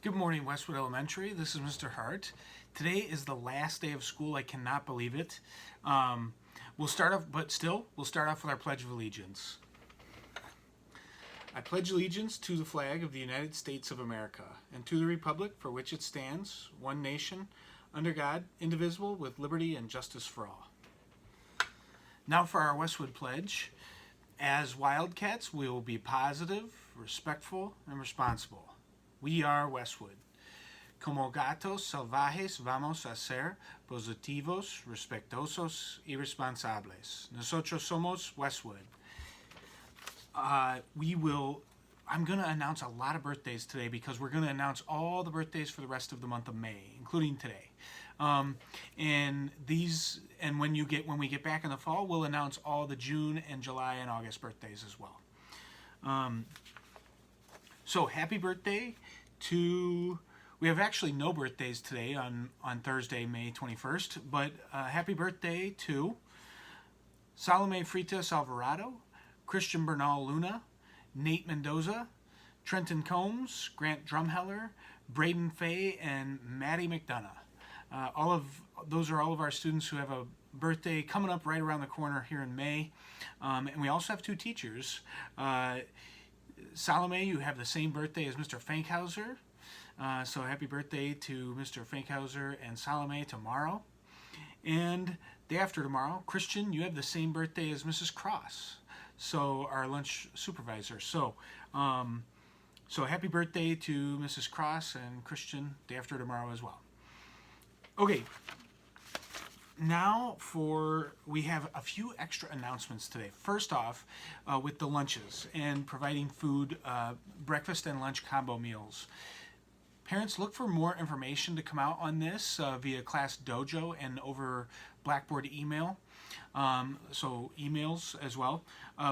Good morning, Westwood Elementary. This is Mr. Hart. Today is the last day of school. I cannot believe it. We'll start off with our Pledge of Allegiance. I pledge allegiance to the flag of the United States of America and to the republic for which it stands, one nation, under God, indivisible, with liberty and justice for all. Now for our Westwood Pledge. As Wildcats, we will be positive, respectful, and responsible. We are Westwood. Como gatos salvajes vamos a ser positivos, respetuosos y responsables. Nosotros somos Westwood. I'm going to announce a lot of birthdays today because we're going to announce all the birthdays for the rest of the month of May, including today. And when we get back in the fall, we'll announce all the June and July and August birthdays as well. So happy birthday to, we have actually no birthdays today on Thursday, May 21st, but happy birthday to Salome Freitas Alvarado, Christian Bernal Luna, Nate Mendoza, Trenton Combs, Grant Drumheller, Braden Fay, and Maddie McDonough. Those are all of our students who have a birthday coming up right around the corner here in May. And we also have two teachers. Salome, you have the same birthday as Mr. Fankhauser. So happy birthday to Mr. Fankhauser and Salome tomorrow. And day after tomorrow, Christian, you have the same birthday as Mrs. Cross, so our lunch supervisor. So happy birthday to Mrs. Cross and Christian day after tomorrow as well. Okay. Now we have a few extra announcements today. First off, with the lunches and providing food, breakfast and lunch combo meals. Parents, look for more information to come out on this via Class Dojo and over Blackboard email. So emails as well,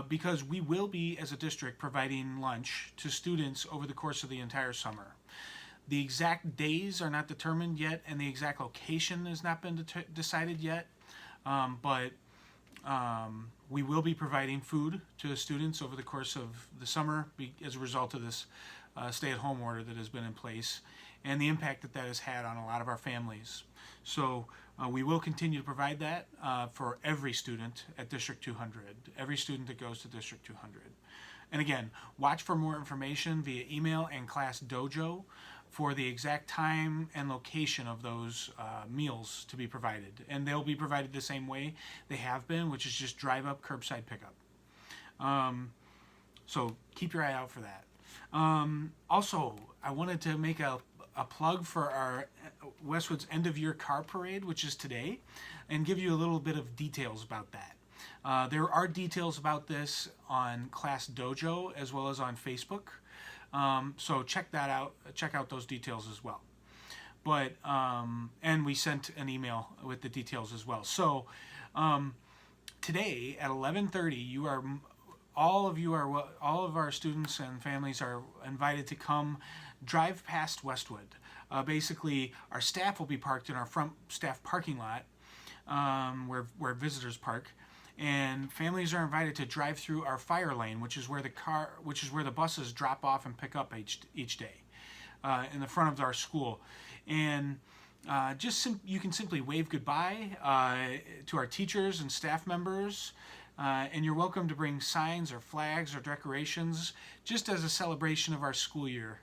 because we will be, as a district, providing lunch to students over the course of the entire summer. The exact days are not determined yet, and the exact location has not been decided yet, but we will be providing food to the students over the course of the summer as a result of this stay-at-home order that has been in place and the impact that has had on a lot of our families. So we will continue to provide that for every student at District 200, every student that goes to District 200. And again, watch for more information via email and Class Dojo for the exact time and location of those meals to be provided. And they'll be provided the same way they have been, which is just drive-up, curbside pickup. So keep your eye out for that. Also, I wanted to make a plug for our Westwood's end-of-year car parade, which is today, and give you a little bit of details about that. There are details about this on Class Dojo as well as on Facebook. So check that out. Check out those details as well. But and we sent an email with the details as well. So today at 11:30, all of our students and families are invited to come drive past Westwood. Basically, our staff will be parked in our front staff parking lot, where visitors park. And families are invited to drive through our fire lane, which is where the buses drop off and pick up each day, in the front of our school. And you can simply wave goodbye to our teachers and staff members, and you're welcome to bring signs or flags or decorations, just as a celebration of our school year.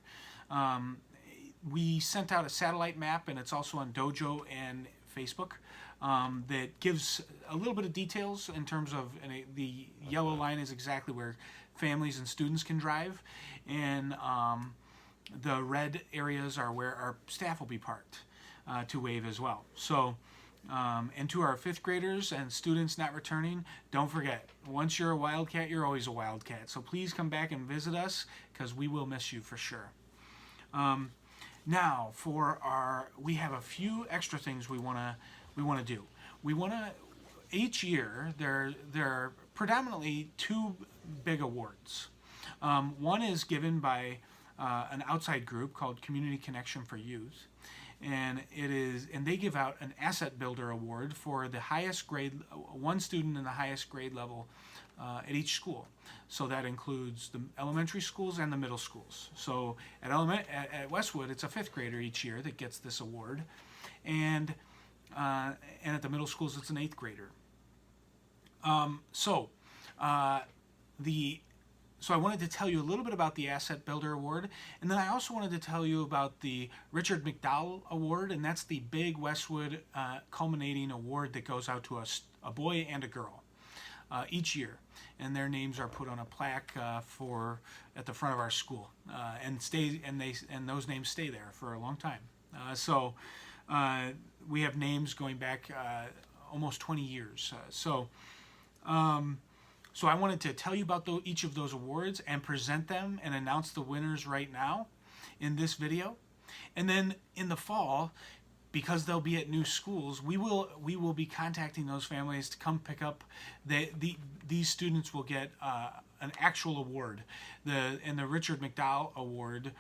We sent out a satellite map, and it's also on Dojo and Facebook. That gives a little bit of details in terms of, the yellow line is exactly where families and students can drive, and the red areas are where our staff will be parked to wave as well. So, and to our fifth graders and students not returning, don't forget, once you're a Wildcat, you're always a Wildcat. So please come back and visit us, because we will miss you for sure. Now, we have a few extra things we want to do. We want to, each year, there are predominantly two big awards. One is given by an outside group called Community Connection for Youth, and they give out an Asset Builder Award for the highest grade, one student in the highest grade level at each school. So that includes the elementary schools and the middle schools. So at Westwood, it's a fifth grader each year that gets this award, and at the middle schools, it's an eighth grader. So I wanted to tell you a little bit about the Asset Builder Award, and then I also wanted to tell you about the Richard McDowell Award, and that's the big Westwood culminating award that goes out to a boy and a girl each year, and their names are put on a plaque at the front of our school, and those names stay there for a long time. So we have names going back almost 20 years. So I wanted to tell you about each of those awards and present them and announce the winners right now in this video. And then in the fall, because they'll be at new schools, we will be contacting those families to come pick up. These students will get an actual award. The Richard McDowell Award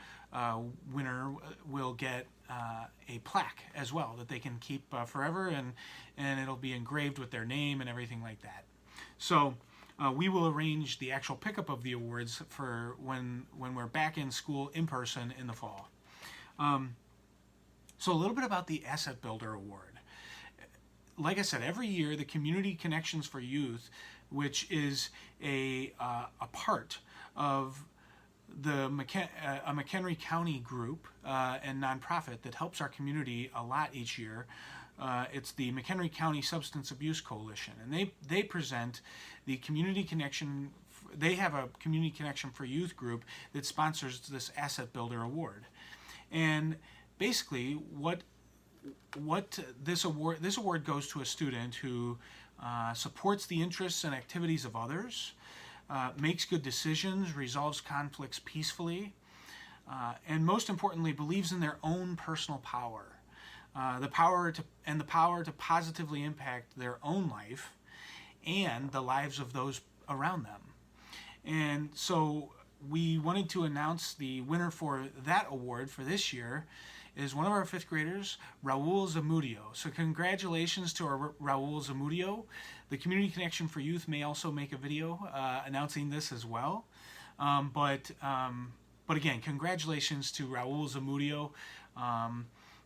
winner will get a plaque as well that they can keep forever, and it'll be engraved with their name and everything like that. So we will arrange the actual pickup of the awards for when we're back in school in person in the fall. So a little bit about the Asset Builder Award. Like I said, every year the Community Connections for Youth, which is a part of a McHenry County group and nonprofit that helps our community a lot each year. It's the McHenry County Substance Abuse Coalition, and they present the Community Connection. They have a Community Connection for Youth group that sponsors this Asset Builder Award, and basically what this award goes to a student who supports the interests and activities of others, makes good decisions, resolves conflicts peacefully, and most importantly, believes in their own personal power. The power to positively impact their own life and the lives of those around them. And so we wanted to announce the winner for that award for this year is one of our fifth graders, Raul Zamudio. So congratulations to our Raul Zamudio. The Community Connection for Youth may also make a video announcing this as well. But again, congratulations to Raul Zamudio.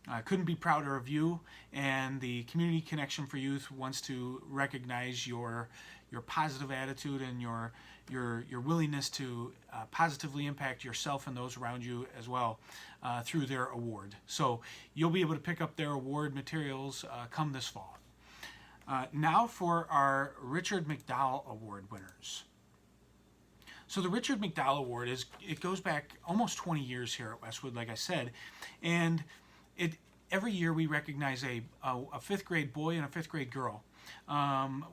I couldn't be prouder of you, and the Community Connection for Youth wants to recognize your positive attitude and your willingness to positively impact yourself and those around you as well through their award. So you'll be able to pick up their award materials come this fall. Now for our Richard McDowell Award winners. So the Richard McDowell Award it goes back almost 20 years here at Westwood, like I said, and every year we recognize a fifth grade boy and a fifth grade girl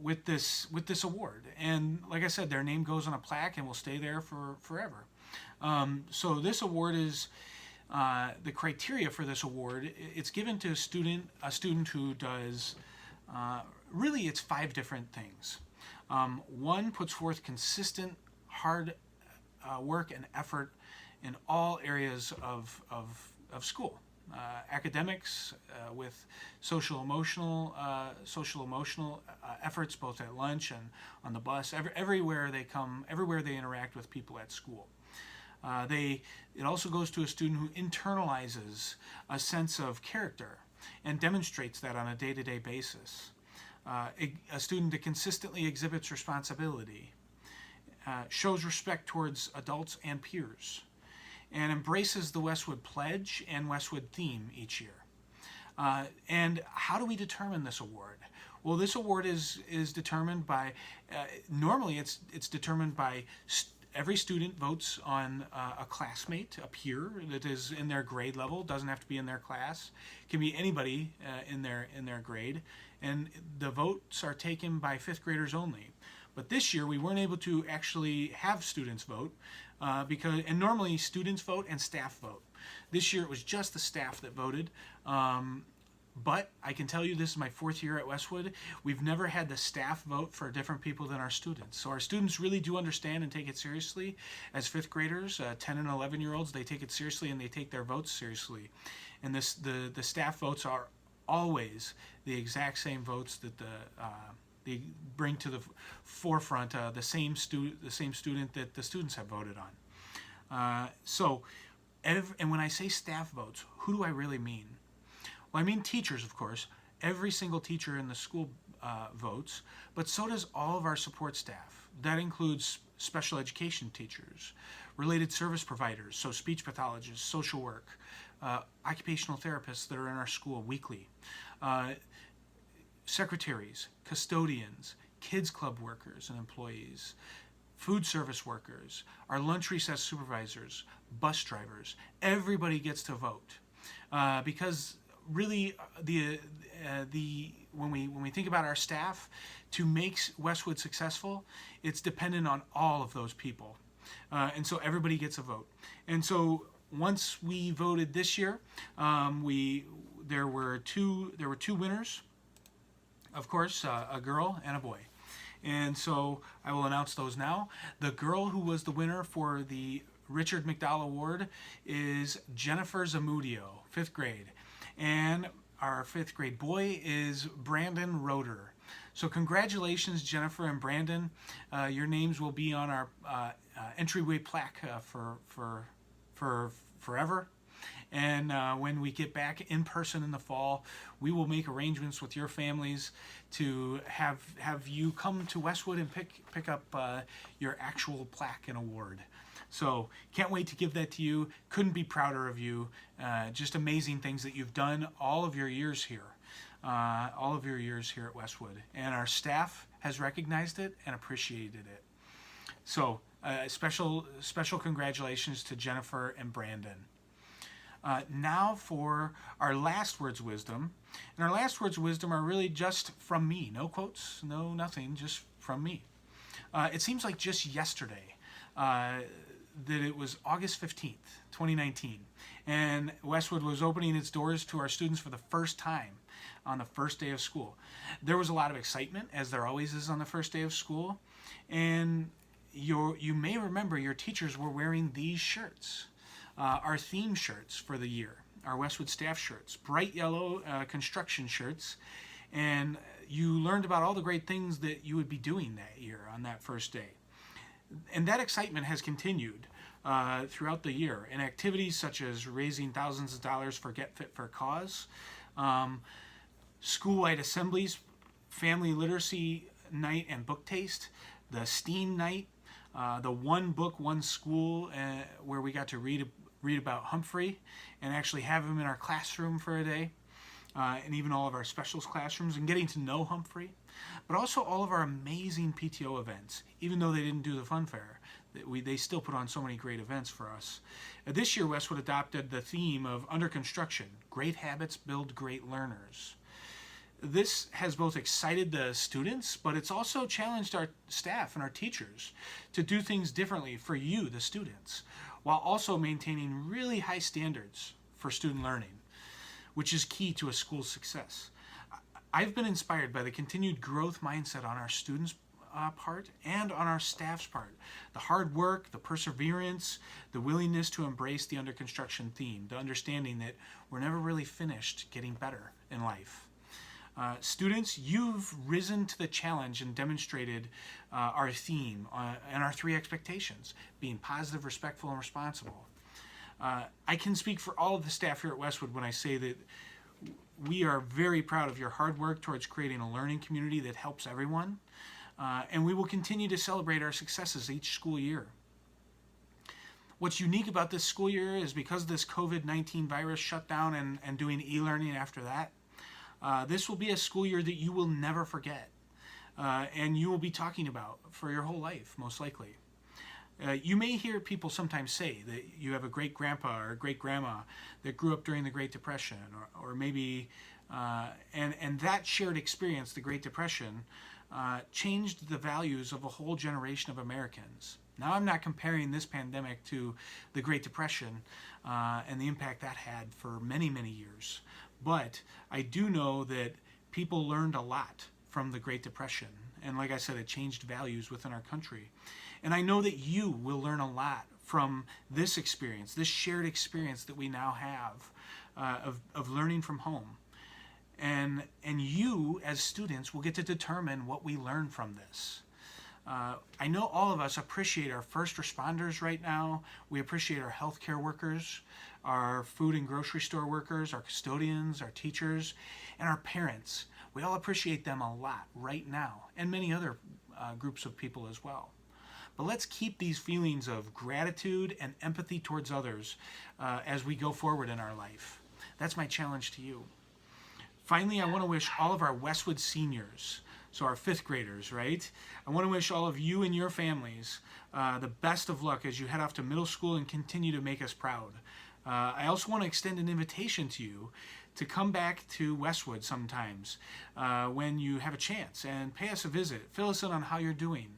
with this award, and like I said, their name goes on a plaque and will stay there for forever. So this award is the criteria for this award. It's given to a student who does really it's 5 different things. 1, puts forth consistent hard work and effort in all areas of school. Academics, with social emotional efforts, both at lunch and on the bus, everywhere they interact with people at school. It also goes to a student who internalizes a sense of character and demonstrates that on a day-to-day basis. A student that consistently exhibits responsibility, shows respect towards adults and peers, and embraces the Westwood Pledge and Westwood theme each year. And how do we determine this award? Well, this award is determined by, normally it's determined by every student votes on a classmate, a peer that is in their grade level, doesn't have to be in their class, can be anybody in their grade, and the votes are taken by fifth graders only. But this year we weren't able to actually have students vote and normally students vote and staff vote. This year it was just the staff that voted, But I can tell you, this is my 4th year at Westwood. We've never had the staff vote for different people than our students. So our students really do understand and take it seriously. As 5th graders, 10 and 11-year-olds, they take it seriously and they take their votes seriously. And the staff votes are always the exact same votes that they bring to the forefront the same student that the students have voted on. And when I say staff votes, who do I really mean? Well, I mean teachers, of course. Every single teacher in the school votes, but so does all of our support staff. That includes special education teachers, related service providers, so speech pathologists, social work, occupational therapists that are in our school weekly, secretaries, custodians, kids club workers and employees, food service workers, our lunch recess supervisors, bus drivers. Everybody gets to vote because really when we think about our staff, to make Westwood successful, it's dependent on all of those people, and so everybody gets a vote. And so once we voted this year, there were two winners, of course, a girl and a boy. And so I will announce those now. The girl who was the winner for the Richard McDowell Award is Jennifer Zamudio, 5th grade. And our 5th grade boy is Brandon Roeder. So congratulations, Jennifer and Brandon. Your names will be on our entryway plaque for forever. And when we get back in person in the fall, we will make arrangements with your families to have you come to Westwood and pick up your actual plaque and award. So can't wait to give that to you. Couldn't be prouder of you. Just amazing things that you've done all of your years here. All of your years here at Westwood. And our staff has recognized it and appreciated it. So special congratulations to Jennifer and Brandon. Now for our last words of wisdom. And our last words of wisdom are really just from me. No quotes, no nothing, just from me. It seems like just yesterday that it was August 15th, 2019. And Westwood was opening its doors to our students for the first time on the first day of school. There was a lot of excitement, as there always is on the first day of school. And you may remember your teachers were wearing these shirts. Our theme shirts for the year, our Westwood staff shirts, bright yellow construction shirts, and you learned about all the great things that you would be doing that year on that first day. And that excitement has continued throughout the year in activities such as raising thousands of dollars for Get Fit for a Cause, school-wide assemblies, family literacy night and book taste, the STEAM night, the One Book, One School, where we got to read about Humphrey and actually have him in our classroom for a day, and even all of our specials classrooms, and getting to know Humphrey, but also all of our amazing PTO events. Even though they didn't do the fun fair, they still put on so many great events for us. This year, Westwood adopted the theme of Under Construction, Great Habits Build Great Learners. This has both excited the students, but it's also challenged our staff and our teachers to do things differently for you, the students, while also maintaining really high standards for student learning, which is key to a school's success. I've been inspired by the continued growth mindset on our students' part and on our staff's part. The hard work, the perseverance, the willingness to embrace the under construction theme, the understanding that we're never really finished getting better in life. Students, you've risen to the challenge and demonstrated our theme and our 3 expectations, being positive, respectful, and responsible. I can speak for all of the staff here at Westwood when I say that we are very proud of your hard work towards creating a learning community that helps everyone, and we will continue to celebrate our successes each school year. What's unique about this school year is because of this COVID-19 virus shutdown and doing e-learning after that, this will be a school year that you will never forget, and you will be talking about for your whole life, most likely. You may hear people sometimes say that you have a great-grandpa or a great-grandma that grew up during the Great Depression, or maybe, and that shared experience, the Great Depression, changed the values of a whole generation of Americans. Now, I'm not comparing this pandemic to the Great Depression and the impact that had for many, many years. But I do know that people learned a lot from the Great Depression. And like I said, it changed values within our country. And I know that you will learn a lot from this experience, this shared experience that we now have of learning from home. And you, as students, will get to determine what we learn from this. I know all of us appreciate our first responders right now. We appreciate our healthcare workers, our food and grocery store workers, our custodians, our teachers, and our parents. We all appreciate them a lot right now, and many other groups of people as well. But let's keep these feelings of gratitude and empathy towards others as we go forward in our life. That's my challenge to you. Finally, I want to wish all of our Westwood seniors, so our fifth graders, right? I want to wish all of you and your families the best of luck as you head off to middle school and continue to make us proud. I also want to extend an invitation to you to come back to Westwood sometimes when you have a chance and pay us a visit. Fill us in on how you're doing.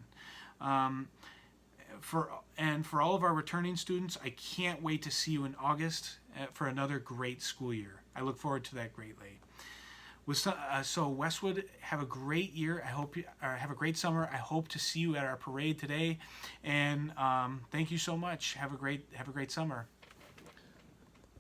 For all of our returning students, I can't wait to see you in August for another great school year. I look forward to that greatly. So Westwood, have a great year. I hope you have a great summer. I hope to see you at our parade today, and thank you so much. Have a great summer.